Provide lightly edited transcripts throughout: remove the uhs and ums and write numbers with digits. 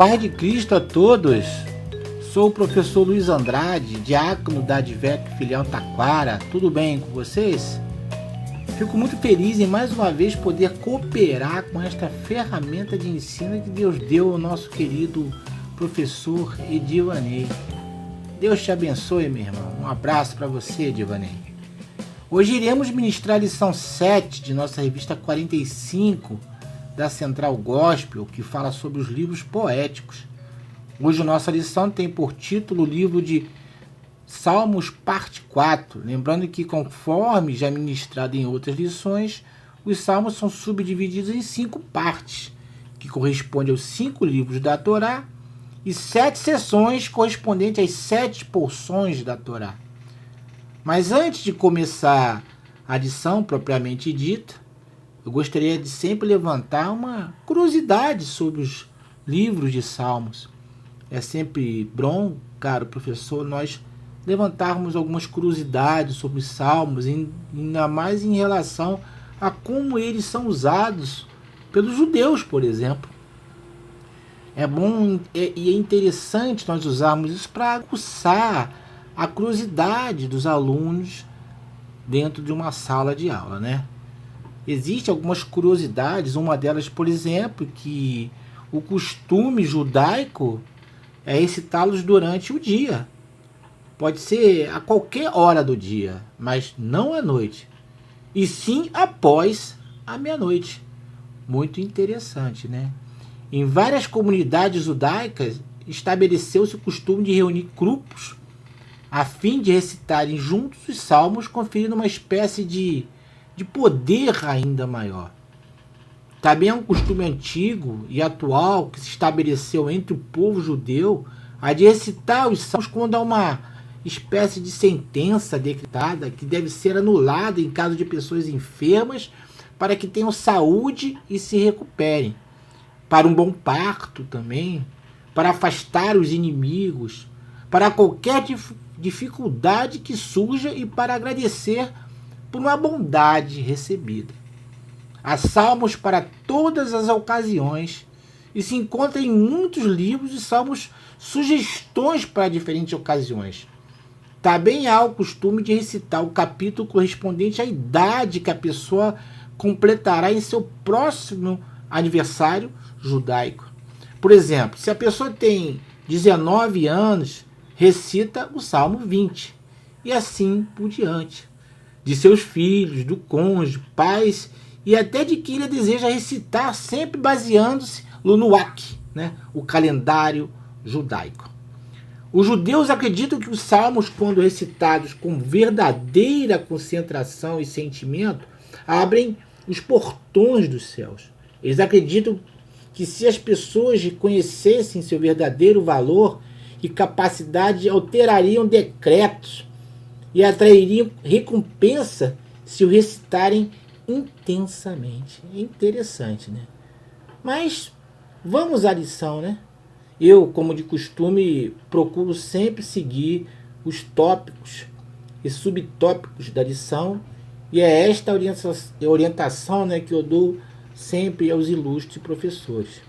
paz de Cristo a todos. Sou o professor Luiz Andrade, diácono da Advec Filial Taquara. Tudo bem com vocês? Fico muito feliz em mais uma vez poder cooperar com esta ferramenta de ensino que Deus deu ao nosso querido professor Edivanei. Deus te abençoe, meu irmão. Um abraço para você, Edivanei. Hoje iremos ministrar a lição 7 de nossa revista 45 da Central Gospel, que fala sobre os livros poéticos. Hoje nossa lição tem por título o livro de Salmos, parte 4. Lembrando que, conforme já ministrado em outras lições, os salmos são subdivididos em 5 partes, que correspondem aos 5 livros da Torá, e 7 seções correspondentes às 7 porções da Torá. Mas antes de começar a lição propriamente dita, eu gostaria de sempre levantar uma curiosidade sobre os livros de salmos. É sempre bom, caro professor, nós levantarmos algumas curiosidades sobre os salmos, ainda mais em relação a como eles são usados pelos judeus, por exemplo. É bom e é interessante nós usarmos isso para aguçar a curiosidade dos alunos dentro de uma sala de aula, né? Existem algumas curiosidades, uma delas, por exemplo, que o costume judaico é recitá-los durante o dia. Pode ser a qualquer hora do dia, mas não à noite. E sim após a meia-noite. Muito interessante, né? Em várias comunidades judaicas, estabeleceu-se o costume de reunir grupos a fim de recitarem juntos os salmos, conferindo uma espécie de poder ainda maior. Também é um costume antigo e atual que se estabeleceu entre o povo judeu a de recitar os salmos quando há uma espécie de sentença decretada que deve ser anulada em caso de pessoas enfermas para que tenham saúde e se recuperem, para um bom parto também, para afastar os inimigos, para qualquer dificuldade que surja e para agradecer por uma bondade recebida. Há salmos para todas as ocasiões e se encontra em muitos livros de salmos sugestões para diferentes ocasiões. Também há o costume de recitar o capítulo correspondente à idade que a pessoa completará em seu próximo aniversário judaico. Por exemplo, se a pessoa tem 19 anos, recita o Salmo 20, e assim por diante. De seus filhos, do cônjuge, pais e até de quem ele deseja recitar, sempre baseando-se no Nuak, né? O calendário judaico. Os judeus acreditam que os salmos, quando recitados com verdadeira concentração e sentimento, abrem os portões dos céus. Eles acreditam que se as pessoas conhecessem seu verdadeiro valor e capacidade, alterariam decretos e atrairiam recompensa se o recitarem intensamente. É interessante, né? Mas vamos à lição, né? Eu, como de costume, procuro sempre seguir os tópicos e subtópicos da lição, e é esta orientação, né, que eu dou sempre aos ilustres professores.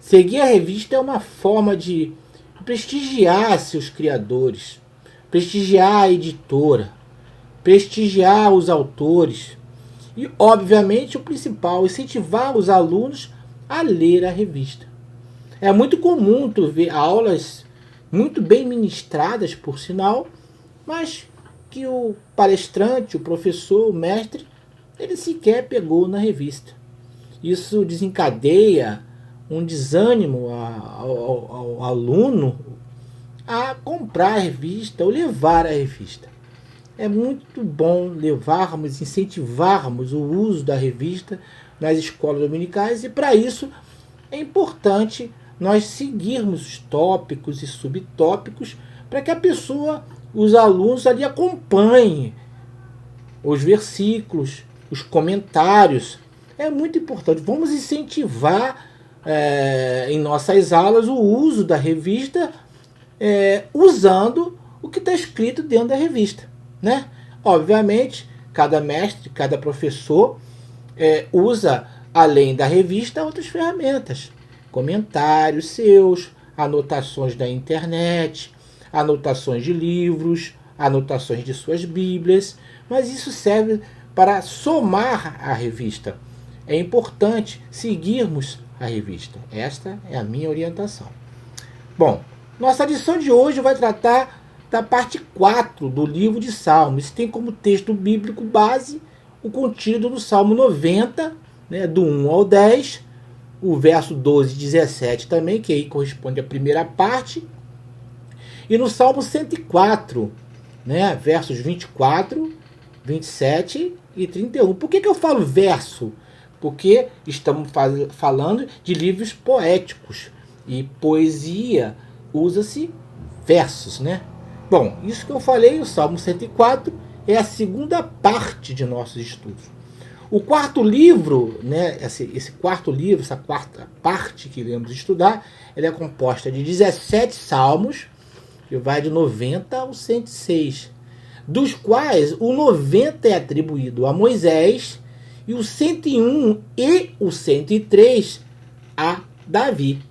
Seguir a revista é uma forma de prestigiar seus criadores, prestigiar a editora, prestigiar os autores e, obviamente, o principal, incentivar os alunos a ler a revista. É muito comum tu ver aulas muito bem ministradas, por sinal, mas que o palestrante, o professor, o mestre, ele sequer pegou na revista. Isso desencadeia um desânimo ao aluno a comprar a revista ou levar a revista. É muito bom levarmos, incentivarmos o uso da revista nas escolas dominicais, e para isso é importante nós seguirmos os tópicos e subtópicos para que a pessoa, os alunos ali acompanhem os versículos, os comentários. É muito importante. Vamos incentivar em nossas aulas o uso da revista, usando o que está escrito dentro da revista, né? Obviamente, cada mestre, cada professor usa, além da revista, outras ferramentas. comentários seus, anotações da internet, anotações de livros, anotações de suas bíblias, mas isso serve para somar a revista. É importante seguirmos a revista. Esta é a minha orientação. Bom, nossa lição de hoje vai tratar da parte 4 do livro de Salmos. Isso tem como texto bíblico base o contido do Salmo 90, né, do 1 ao 10, o verso 12 e 17 também, que aí corresponde à primeira parte, e no Salmo 104, né, versos 24, 27 e 31. Por que eu falo verso? Porque estamos falando de livros poéticos, e poesia usa-se versos, né? Bom, isso que eu falei, o Salmo 104 é a segunda parte de nossos estudos. O quarto livro, né, esse quarto livro, essa quarta parte que iremos estudar, ela é composta de 17 salmos, que vai de 90 ao 106, dos quais o 90 é atribuído a Moisés e o 101 e o 103 a Davi.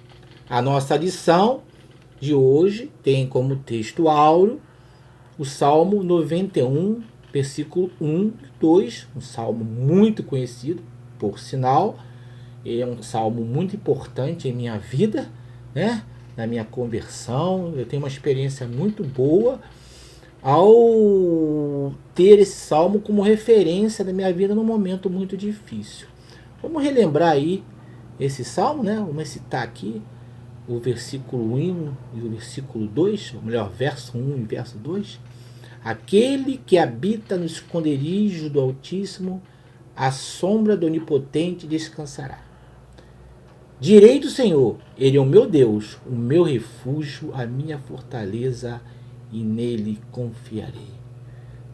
A nossa lição de hoje tem como texto áureo o Salmo 91, versículo 1 e 2, um salmo muito conhecido, por sinal, é um salmo muito importante em minha vida, né? Na minha conversão. Eu tenho uma experiência muito boa ao ter esse salmo como referência da minha vida num momento muito difícil. Vamos relembrar aí esse salmo, né? Vamos citar aqui o versículo 1 e o versículo 2, ou melhor, verso 1 e verso 2. Aquele que habita no esconderijo do Altíssimo, à sombra do Onipotente descansará. Direi do Senhor, Ele é o meu Deus, o meu refúgio, a minha fortaleza, e nele confiarei.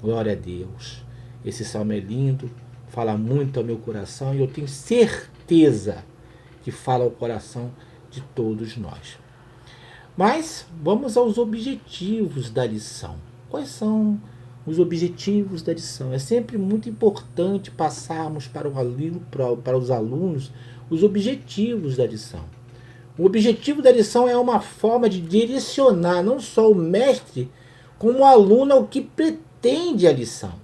Glória a Deus. Esse salmo é lindo, fala muito ao meu coração, e eu tenho certeza que fala ao coração de todos nós. Mas vamos aos objetivos da lição. Quais são os objetivos da lição? É sempre muito importante passarmos para os alunos os objetivos da lição. O objetivo da lição é uma forma de direcionar não só o mestre, como o aluno ao que pretende a lição,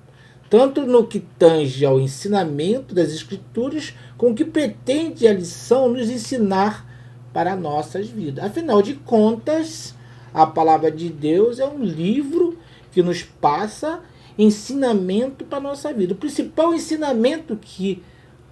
tanto no que tange ao ensinamento das Escrituras, como o que pretende a lição nos ensinar para nossas vidas. Afinal de contas, a palavra de Deus é um livro que nos passa ensinamento para a nossa vida. O principal ensinamento que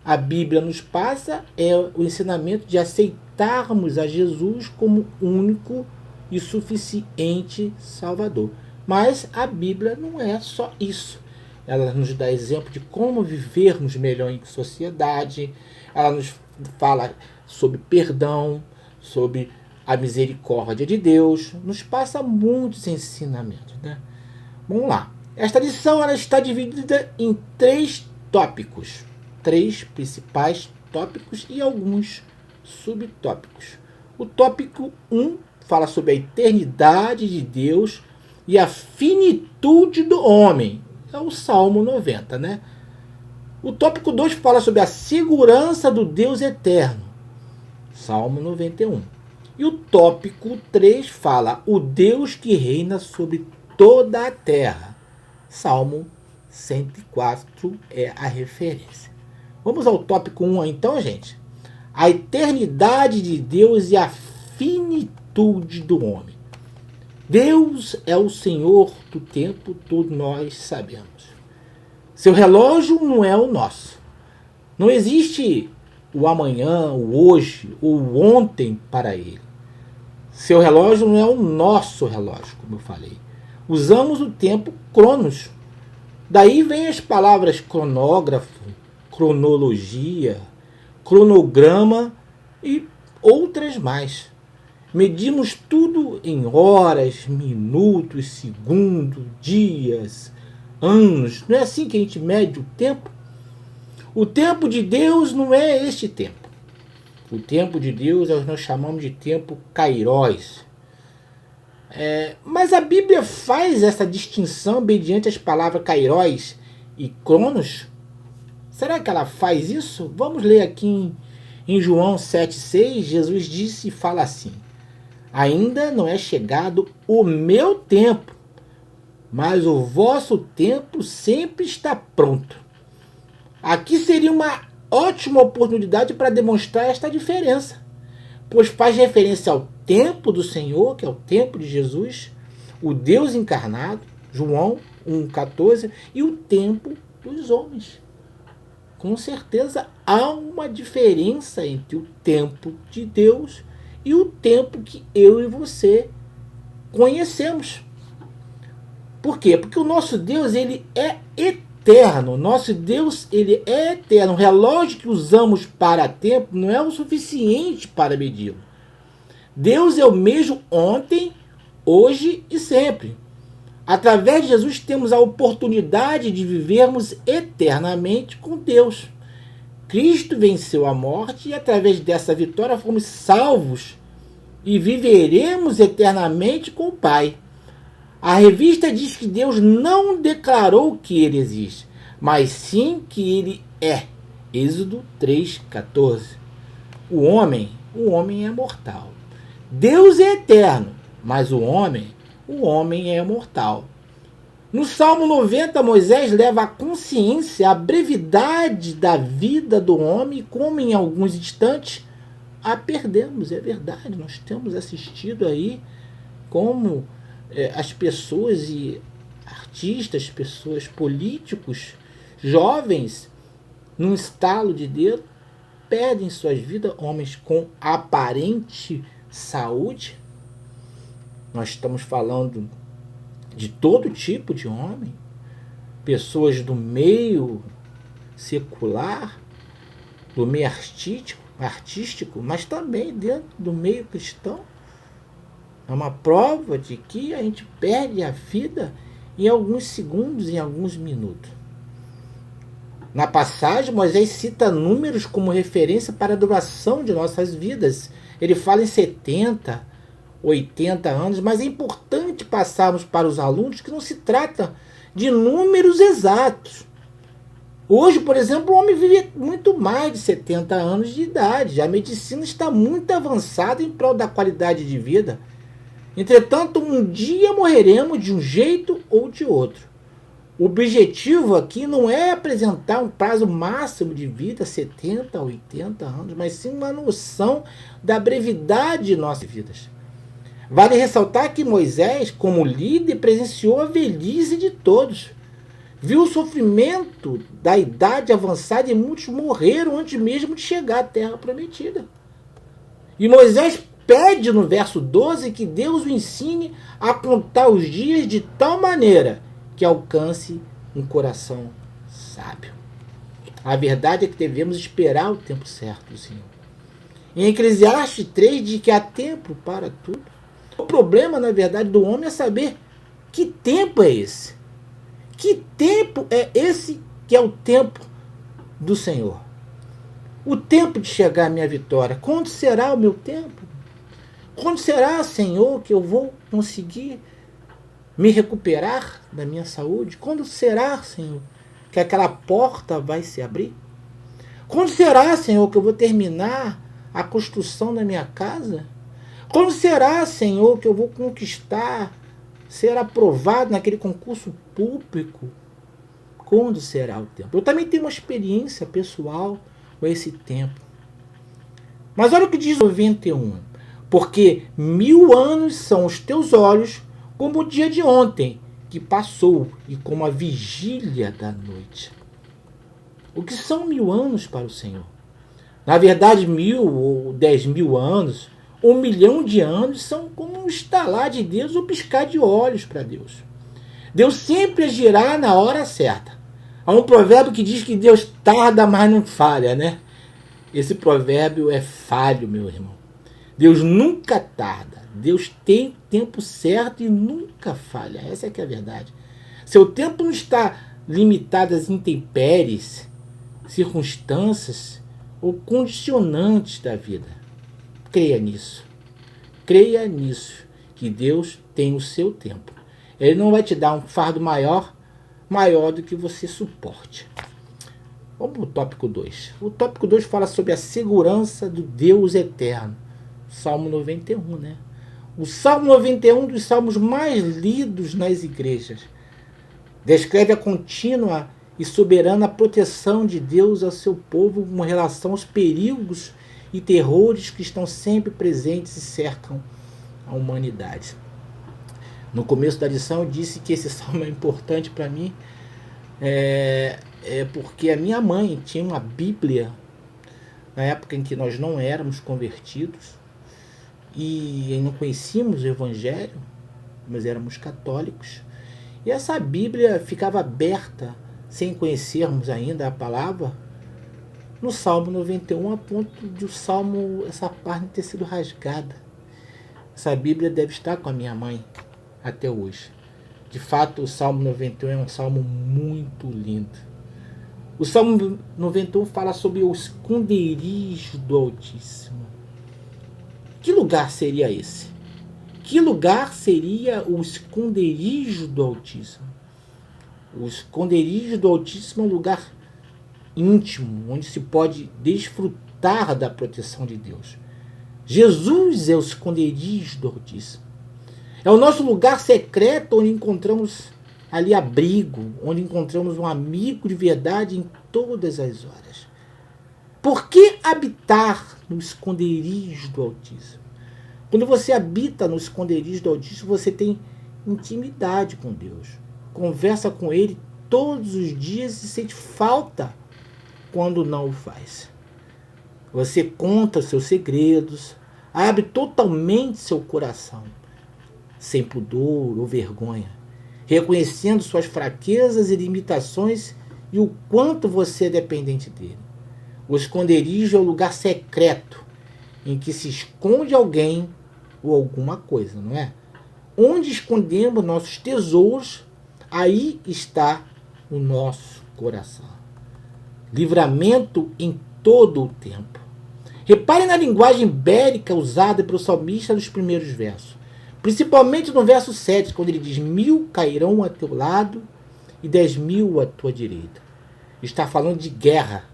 a Bíblia nos passa é o ensinamento de aceitarmos a Jesus como único e suficiente Salvador. Mas a Bíblia não é só isso. Ela nos dá exemplo de como vivermos melhor em sociedade. Ela nos fala sobre perdão, sobre a misericórdia de Deus. Nos passa muitos ensinamentos, né? Vamos lá. Esta lição ela está dividida em 3 tópicos. 3 principais tópicos e alguns subtópicos. O tópico 1 fala sobre a eternidade de Deus e a finitude do homem. É o Salmo 90, né? O tópico 2 fala sobre a segurança do Deus eterno. Salmo 91. E o tópico 3 fala o Deus que reina sobre toda a terra. Salmo 104 é a referência. Vamos ao tópico 1 então, gente. A eternidade de Deus e a finitude do homem. Deus é o Senhor do tempo, todos nós sabemos. Seu relógio não é o nosso. Não existe o amanhã, o hoje ou o ontem para ele. Seu relógio não é o nosso relógio, como eu falei. Usamos o tempo cronos. Daí vem as palavras cronógrafo, cronologia, cronograma e outras mais. Medimos tudo em horas, minutos, segundos, dias, anos. Não é assim que a gente mede o tempo? O tempo de Deus não é este tempo. O tempo de Deus nós chamamos de tempo kairos. Mas a Bíblia faz essa distinção mediante as palavras kairos e cronos? Será que ela faz isso? Vamos ler aqui Em João 7,6, Jesus disse e fala assim: ainda não é chegado o meu tempo, mas o vosso tempo sempre está pronto. Aqui seria uma ótima oportunidade para demonstrar esta diferença, pois faz referência ao tempo do Senhor, que é o tempo de Jesus, o Deus encarnado, João 1,14, e o tempo dos homens. Com certeza há uma diferença entre o tempo de Deus e o tempo que eu e você conhecemos. Por quê? Porque o nosso Deus, ele é eterno. Nosso Deus, ele é eterno. O relógio que usamos para tempo não é o suficiente para medi-lo. Deus é o mesmo ontem, hoje e sempre. Através de Jesus temos a oportunidade de vivermos eternamente com Deus. Cristo venceu a morte e através dessa vitória fomos salvos e viveremos eternamente com o Pai. A revista diz que Deus não declarou que ele existe, mas sim que ele é. Êxodo 3,14. O homem é mortal. Deus é eterno, mas o homem é mortal. No Salmo 90, Moisés leva à consciência a brevidade da vida do homem, como em alguns instantes a perdemos. É verdade, nós temos assistido aí como as pessoas e artistas, pessoas políticos, jovens, num estalo de dedo, perdem suas vidas, homens com aparente saúde. Nós estamos falando de todo tipo de homem, pessoas do meio secular, do meio artístico, mas também dentro do meio cristão. É uma prova de que a gente perde a vida em alguns segundos, em alguns minutos. Na passagem, Moisés cita números como referência para a duração de nossas vidas. Ele fala em 70, 80 anos, mas é importante passarmos para os alunos que não se trata de números exatos. Hoje, por exemplo, o homem vive muito mais de 70 anos de idade. A medicina está muito avançada em prol da qualidade de vida. Entretanto, um dia morreremos de um jeito ou de outro. O objetivo aqui não é apresentar um prazo máximo de vida, 70, 80 anos, mas sim uma noção da brevidade de nossas vidas. Vale ressaltar que Moisés, como líder, presenciou a velhice de todos. Viu o sofrimento da idade avançada e muitos morreram antes mesmo de chegar à terra prometida. E Moisés pede no verso 12 que Deus o ensine a contar os dias de tal maneira que alcance um coração sábio. A verdade é que devemos esperar o tempo certo do Senhor. Em Eclesiastes 3 diz que há tempo para tudo. O problema, na verdade, do homem é saber que tempo é esse. Que tempo é esse que é o tempo do Senhor? O tempo de chegar à minha vitória. Quando será o meu tempo? Quando será, Senhor, que eu vou conseguir me recuperar da minha saúde? Quando será, Senhor, que aquela porta vai se abrir? Quando será, Senhor, que eu vou terminar a construção da minha casa? Quando será, Senhor, que eu vou conquistar, ser aprovado naquele concurso público? Quando será o tempo? Eu também tenho uma experiência pessoal com esse tempo. Mas olha o que diz o 91. Porque 1000 anos são os teus olhos como o dia de ontem, que passou, e como a vigília da noite. O que são 1000 anos para o Senhor? Na verdade, 1000 ou 10.000 anos, 1 milhão de anos são como um estalar de dedos ou piscar de olhos para Deus. Deus sempre agirá na hora certa. Há um provérbio que diz que Deus tarda, mas não falha, né? Esse provérbio é falho, meu irmão. Deus nunca tarda. Deus tem tempo certo e nunca falha. Essa é que é a verdade. Seu tempo não está limitado às intempéries, circunstâncias ou condicionantes da vida. Creia nisso. Creia nisso, que Deus tem o seu tempo. Ele não vai te dar um fardo maior do que você suporte. Vamos para o tópico 2. O tópico 2 fala sobre a segurança do Deus eterno. Salmo 91, né? O Salmo 91 é um dos salmos mais lidos nas igrejas. Descreve a contínua e soberana proteção de Deus ao seu povo com relação aos perigos e terrores que estão sempre presentes e cercam a humanidade. No começo da lição eu disse que esse salmo é importante para mim, porque a minha mãe tinha uma Bíblia na época em que nós não éramos convertidos e não conhecíamos o Evangelho, mas éramos católicos. E essa Bíblia ficava aberta, sem conhecermos ainda a palavra, no Salmo 91, a ponto de essa página ter sido rasgada. Essa Bíblia deve estar com a minha mãe até hoje. De fato, o Salmo 91 é um salmo muito lindo. O Salmo 91 fala sobre o esconderijo do Altíssimo. Que lugar seria esse? Que lugar seria o esconderijo do Altíssimo? O esconderijo do Altíssimo é um lugar íntimo, onde se pode desfrutar da proteção de Deus. Jesus é o esconderijo do Altíssimo. É o nosso lugar secreto onde encontramos ali abrigo, onde encontramos um amigo de verdade em todas as horas. Por que habitar no esconderijo do Altíssimo? Quando você habita no esconderijo do Altíssimo, você tem intimidade com Deus. Conversa com Ele todos os dias e sente falta quando não o faz. Você conta seus segredos, abre totalmente seu coração, sem pudor ou vergonha, reconhecendo suas fraquezas e limitações e o quanto você é dependente dele. O esconderijo é o lugar secreto em que se esconde alguém ou alguma coisa, não é? Onde escondemos nossos tesouros, aí está o nosso coração. Livramento em todo o tempo. Repare na linguagem bélica usada pelo salmista nos primeiros versos. Principalmente no verso 7, quando ele diz: 1000 cairão a teu lado e 10.000 à tua direita. Está falando de guerra,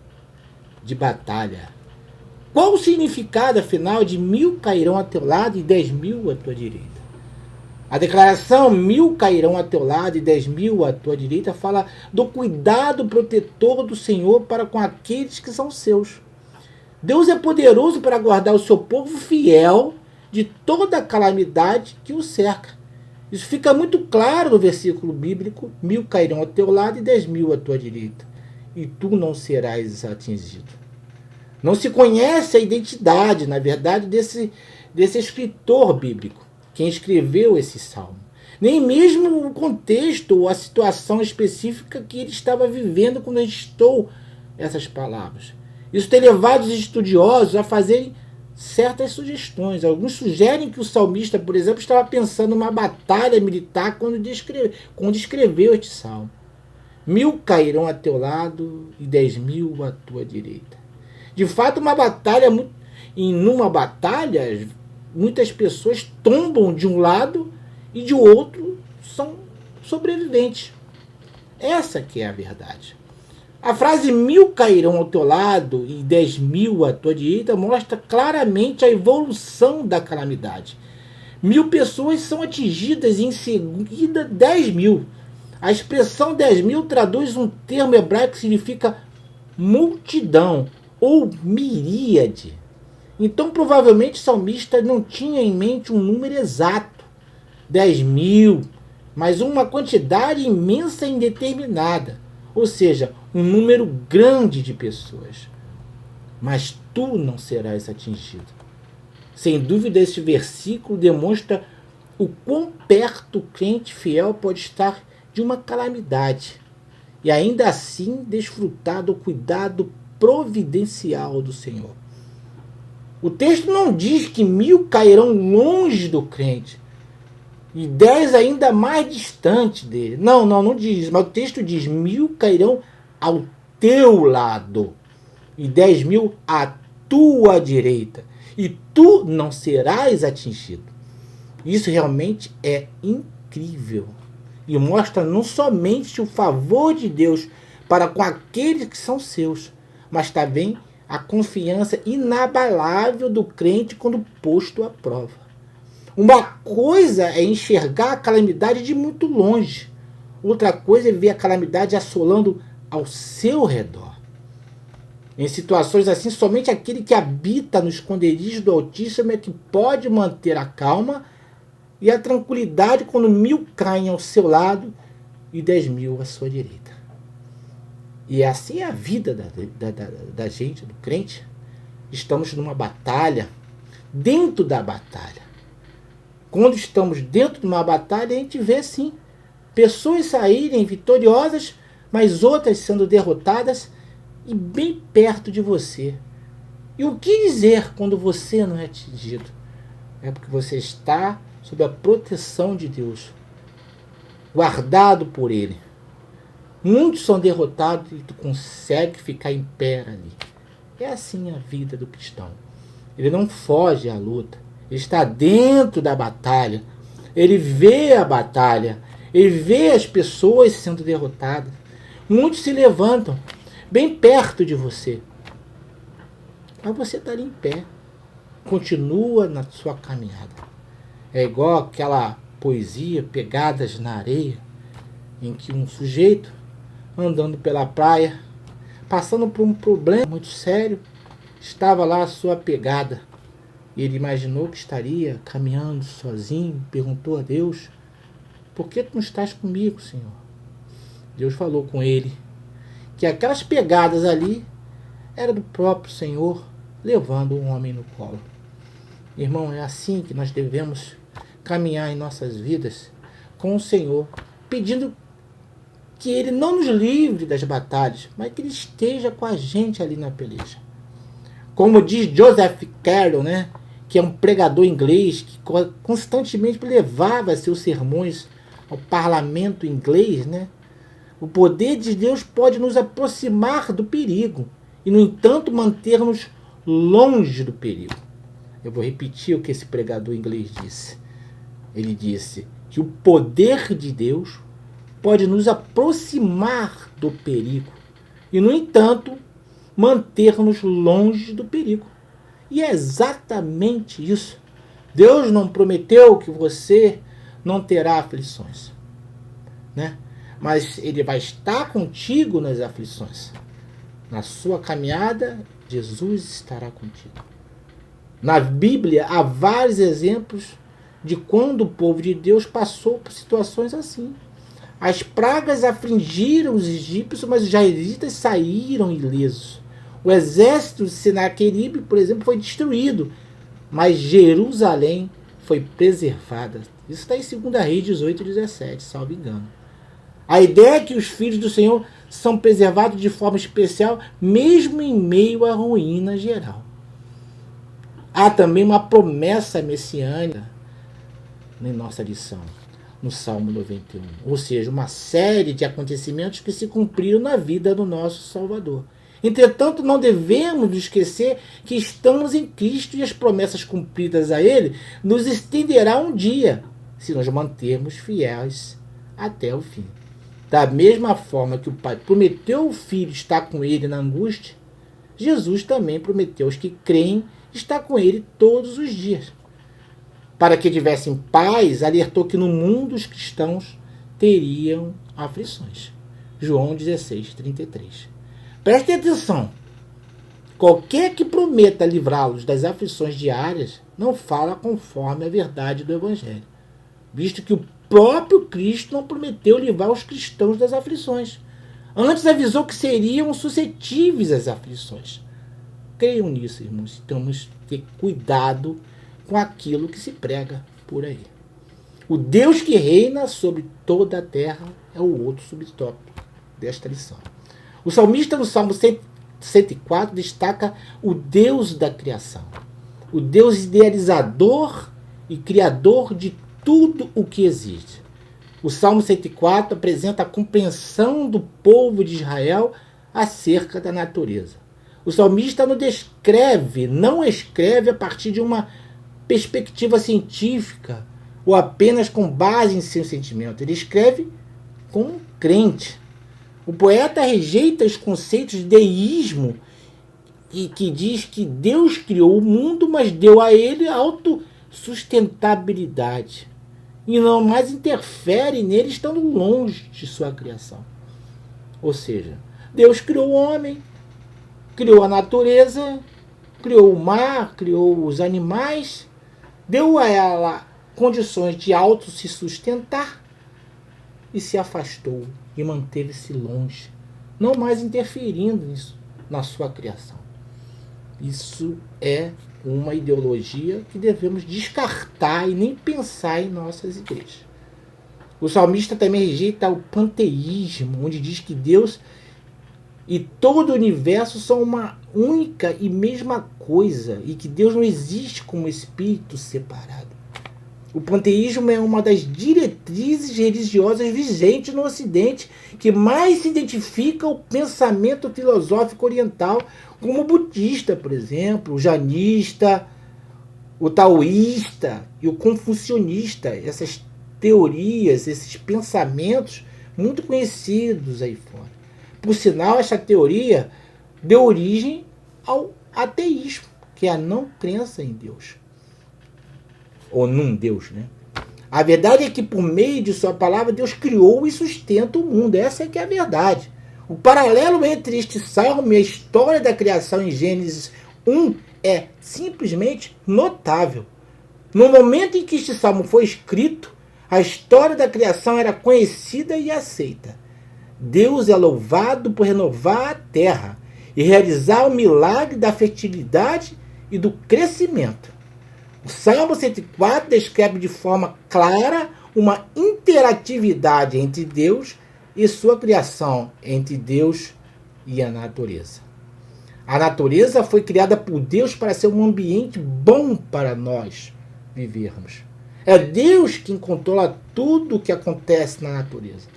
de batalha. Qual o significado, afinal, de 1000 cairão a teu lado e 10.000 à tua direita? A declaração 1000 cairão a teu lado e 10.000 à tua direita fala do cuidado protetor do Senhor para com aqueles que são seus. Deus é poderoso para guardar o seu povo fiel de toda a calamidade que o cerca. Isso fica muito claro no versículo bíblico: 1000 cairão ao teu lado e 10.000 à tua direita, e tu não serás atingido. Não se conhece a identidade, na verdade, desse escritor bíblico, quem escreveu esse salmo. Nem mesmo o contexto ou a situação específica que ele estava vivendo quando registrou essas palavras. Isso tem levado os estudiosos a fazerem certas sugestões. Alguns sugerem que o salmista, por exemplo, estava pensando numa batalha militar quando escreveu este salmo. 1000 cairão a teu lado e 10.000 à tua direita. De fato, numa batalha, muitas pessoas tombam de um lado e de outro são sobreviventes. Essa que é a verdade. A frase 1000 cairão ao teu lado e 10.000 à tua direita mostra claramente a evolução da calamidade. 1000 pessoas são atingidas e em seguida 10.000. A expressão 10.000 traduz um termo hebraico que significa multidão ou miríade. Então, provavelmente, o salmista não tinha em mente um número exato, 10.000, mas uma quantidade imensa e indeterminada, ou seja, um número grande de pessoas. Mas tu não serás atingido. Sem dúvida, esse versículo demonstra o quão perto o crente fiel pode estar de uma calamidade e ainda assim desfrutar do cuidado providencial do Senhor. O texto não diz que 1000 cairão longe do crente e 10 ainda mais distante dele. Não diz. Mas o texto diz: 1000 cairão ao teu lado e 10.000 à tua direita, e tu não serás atingido. Isso realmente é incrível e mostra não somente o favor de Deus para com aqueles que são seus, mas também a confiança inabalável do crente quando posto à prova. Uma coisa é enxergar a calamidade de muito longe, outra coisa é ver a calamidade assolando ao seu redor. Em situações assim, somente aquele que habita no esconderijo do Altíssimo é que pode manter a calma e a tranquilidade quando 1000 caem ao seu lado e 10.000 à sua direita. E assim é a vida da gente, do crente. Estamos numa batalha, dentro da batalha. Quando estamos dentro de uma batalha, a gente vê sim pessoas saírem vitoriosas, mas outras sendo derrotadas e bem perto de você. E o que dizer quando você não é atingido? É porque você está sob a proteção de Deus, guardado por Ele. Muitos são derrotados e tu consegue ficar em pé ali. É assim a vida do cristão. Ele não foge à luta. Ele está dentro da batalha. Ele vê a batalha. Ele vê as pessoas sendo derrotadas. Muitos se levantam bem perto de você. Mas você está ali em pé. Continua na sua caminhada. É igual aquela poesia, Pegadas na Areia, em que um sujeito andando pela praia, passando por um problema muito sério, estava lá a sua pegada. E ele imaginou que estaria caminhando sozinho, perguntou a Deus: por que tu não estás comigo, Senhor? Deus falou com ele que aquelas pegadas ali eram do próprio Senhor levando um homem no colo. Irmão, é assim que nós devemos caminhar em nossas vidas com o Senhor, pedindo que Ele não nos livre das batalhas, mas que Ele esteja com a gente ali na peleja. Como diz Joseph Carroll, né, que é um pregador inglês que constantemente levava seus sermões ao parlamento inglês, né? O poder de Deus pode nos aproximar do perigo e, no entanto, manter-nos longe do perigo. Eu vou repetir o que esse pregador inglês disse. Ele disse que o poder de Deus pode nos aproximar do perigo e, no entanto, manter-nos longe do perigo. E é exatamente isso. Deus não prometeu que você não terá aflições, né? Mas Ele vai estar contigo nas aflições. Na sua caminhada, Jesus estará contigo. Na Bíblia há vários exemplos de quando o povo de Deus passou por situações assim. As pragas afligiram os egípcios, mas os israelitas saíram ilesos. O exército de Senaqueribe, por exemplo, foi destruído, mas Jerusalém foi preservada. Isso está em 2 Reis 18:17, salvo engano. A ideia é que os filhos do Senhor são preservados de forma especial, mesmo em meio à ruína geral. Há também uma promessa messiânica em nossa lição, no Salmo 91. Ou seja, uma série de acontecimentos que se cumpriram na vida do nosso Salvador. Entretanto, não devemos esquecer que estamos em Cristo e as promessas cumpridas a Ele nos estenderá um dia, se nos mantermos fiéis até o fim. Da mesma forma que o Pai prometeu ao Filho estar com Ele na angústia, Jesus também prometeu aos que creem estar com Ele todos os dias. Para que tivessem paz, alertou que no mundo os cristãos teriam aflições. João 16:33. Prestem atenção. Qualquer que prometa livrá-los das aflições diárias não fala conforme a verdade do Evangelho, visto que o próprio Cristo não prometeu livrar os cristãos das aflições. Antes avisou que seriam suscetíveis às aflições. Creiam nisso, irmãos. Temos que ter cuidado com aquilo que se prega por aí. O Deus que reina sobre toda a terra é o outro subtópico desta lição. O salmista no Salmo 104 destaca o Deus da criação, o Deus idealizador e criador de tudo o que existe. O Salmo 104 apresenta a compreensão do povo de Israel acerca da natureza. O salmista não escreve a partir de uma perspectiva científica ou apenas com base em seu sentimento. Ele escreve como um crente. O poeta rejeita os conceitos de deísmo e que diz que Deus criou o mundo, mas deu a ele autossustentabilidade e não mais interfere nele estando longe de sua criação. Ou seja, Deus criou o homem, criou a natureza, criou o mar, criou os animais, deu a ela condições de auto se sustentar e se afastou e manteve-se longe, não mais interferindo nisso, na sua criação. Isso é uma ideologia que devemos descartar e nem pensar em nossas igrejas. O salmista também rejeita o panteísmo, onde diz que Deus e todo o universo são uma única e mesma coisa e que Deus não existe como espírito separado. O panteísmo é uma das diretrizes religiosas vigentes no Ocidente que mais se identifica ao pensamento filosófico oriental, como o budista, por exemplo, o janista, o taoísta e o confucionista. Essas teorias, esses pensamentos muito conhecidos aí fora. Por sinal, essa teoria deu origem ao ateísmo, que é a não crença em Deus. Ou num Deus, né? A verdade é que por meio de sua palavra, Deus criou e sustenta o mundo. Essa é que é a verdade. O paralelo entre este salmo e a história da criação em Gênesis 1 é simplesmente notável. No momento em que este salmo foi escrito, a história da criação era conhecida e aceita. Deus é louvado por renovar a terra e realizar o milagre da fertilidade e do crescimento. O Salmo 104 descreve de forma clara uma interatividade entre Deus e sua criação, entre Deus e a natureza. A natureza foi criada por Deus para ser um ambiente bom para nós vivermos. É Deus quem controla tudo o que acontece na natureza.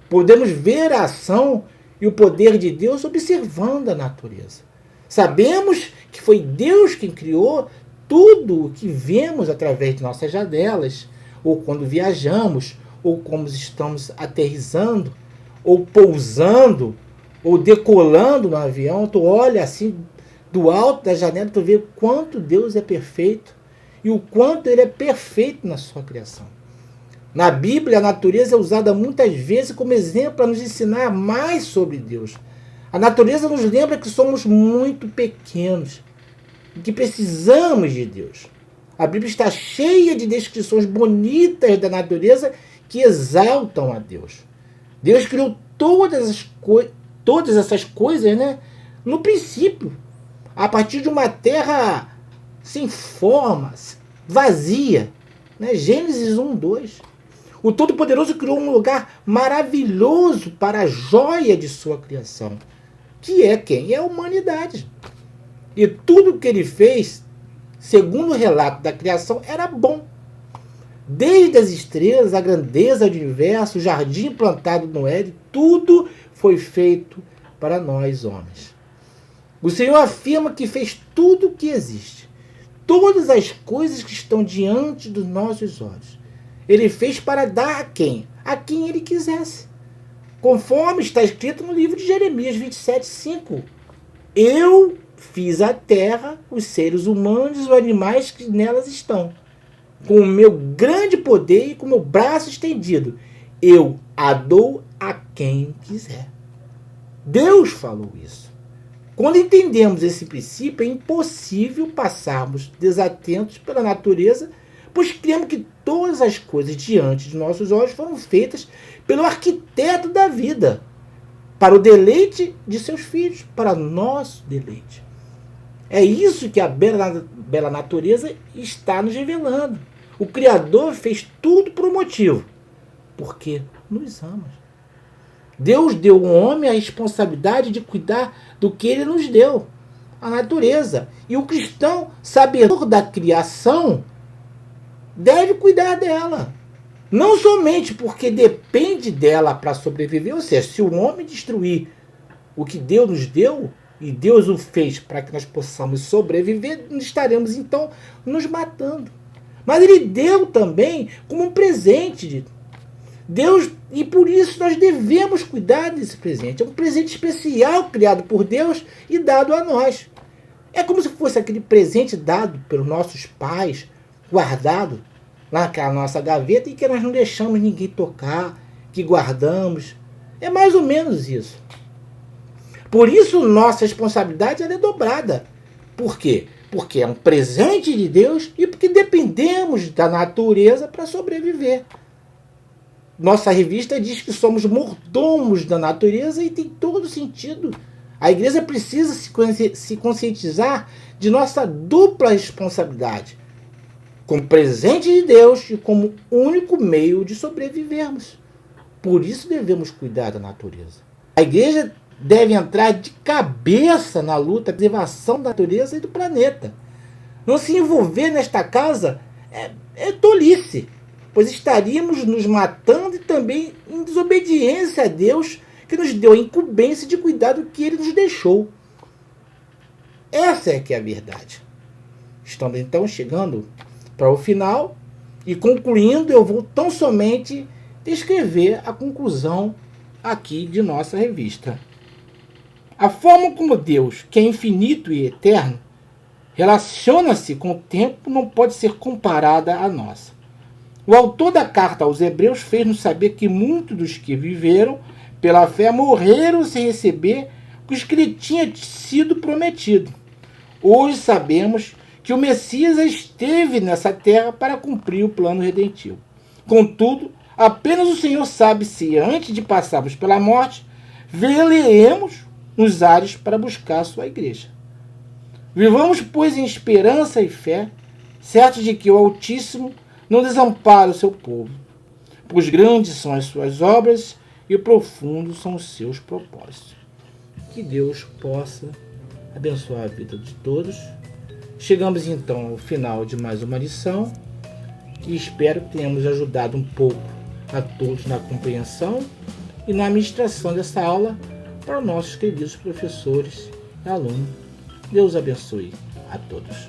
Podemos ver a ação e o poder de Deus observando a natureza. Sabemos que foi Deus quem criou tudo o que vemos através de nossas janelas, ou quando viajamos, ou como estamos aterrissando, ou pousando, ou decolando no avião. Tu olha assim do alto da janela, tu vê o quanto Deus é perfeito e o quanto Ele é perfeito na sua criação. Na Bíblia, a natureza é usada muitas vezes como exemplo para nos ensinar mais sobre Deus. A natureza nos lembra que somos muito pequenos e que precisamos de Deus. A Bíblia está cheia de descrições bonitas da natureza que exaltam a Deus. Deus criou todas essas coisas, né, no princípio, a partir de uma terra sem formas, vazia. Né? Gênesis 1, 2. O Todo-Poderoso criou um lugar maravilhoso para a joia de sua criação, que é quem? É a humanidade. E tudo que ele fez, segundo o relato da criação, era bom. Desde as estrelas, a grandeza do universo, o jardim plantado no Éden, tudo foi feito para nós, homens. O Senhor afirma que fez tudo o que existe. Todas as coisas que estão diante dos nossos olhos. Ele fez para dar a quem? A quem ele quisesse. Conforme está escrito no livro de Jeremias 27, 5. Eu fiz a terra, os seres humanos e os animais que nelas estão. Com o meu grande poder e com o meu braço estendido. Eu a dou a quem quiser. Deus falou isso. Quando entendemos esse princípio, é impossível passarmos desatentos pela natureza, pois cremos que todas as coisas diante de nossos olhos foram feitas pelo arquiteto da vida, para o deleite de seus filhos, para nosso deleite. É isso que a bela natureza está nos revelando. O Criador fez tudo por um motivo, porque nos ama. Deus deu ao homem a responsabilidade de cuidar do que ele nos deu, a natureza. E o cristão, sabedor da criação, deve cuidar dela. Não somente porque depende dela para sobreviver, ou seja, se o homem destruir o que Deus nos deu, e Deus o fez para que nós possamos sobreviver, estaremos então nos matando. Mas ele deu também como um presente. Deus, e por isso nós devemos cuidar desse presente. É um presente especial criado por Deus e dado a nós. É como se fosse aquele presente dado pelos nossos pais, guardado lá naquela nossa gaveta e que nós não deixamos ninguém tocar, que guardamos. É mais ou menos isso. Por isso nossa responsabilidade ela é dobrada. Por quê? Porque é um presente de Deus e porque dependemos da natureza para sobreviver. Nossa revista diz que somos mordomos da natureza e tem todo sentido. A igreja precisa se conscientizar de nossa dupla responsabilidade, como presente de Deus e como único meio de sobrevivermos. Por isso devemos cuidar da natureza. A igreja deve entrar de cabeça na luta pela preservação da natureza e do planeta. Não se envolver nesta causa é tolice, pois estaríamos nos matando e também em desobediência a Deus, que nos deu a incumbência de cuidar do que Ele nos deixou. Essa é que é a verdade. Estamos então chegando para o final e concluindo, eu vou tão somente descrever a conclusão aqui de nossa revista. A forma como Deus, que é infinito e eterno, relaciona-se com o tempo não pode ser comparada à nossa. O autor da carta aos Hebreus fez-nos saber que muitos dos que viveram pela fé morreram sem receber o que lhe tinha sido prometido. Hoje sabemos que o Messias esteve nessa terra para cumprir o plano redentivo. Contudo, apenas o Senhor sabe se, antes de passarmos pela morte, veleemos nos ares para buscar a sua igreja. Vivamos, pois, em esperança e fé, certos de que o Altíssimo não desampara o seu povo, pois grandes são as suas obras e profundos são os seus propósitos. Que Deus possa abençoar a vida de todos. Chegamos então ao final de mais uma lição e espero que tenhamos ajudado um pouco a todos na compreensão e na administração dessa aula para nossos queridos professores e alunos. Deus abençoe a todos.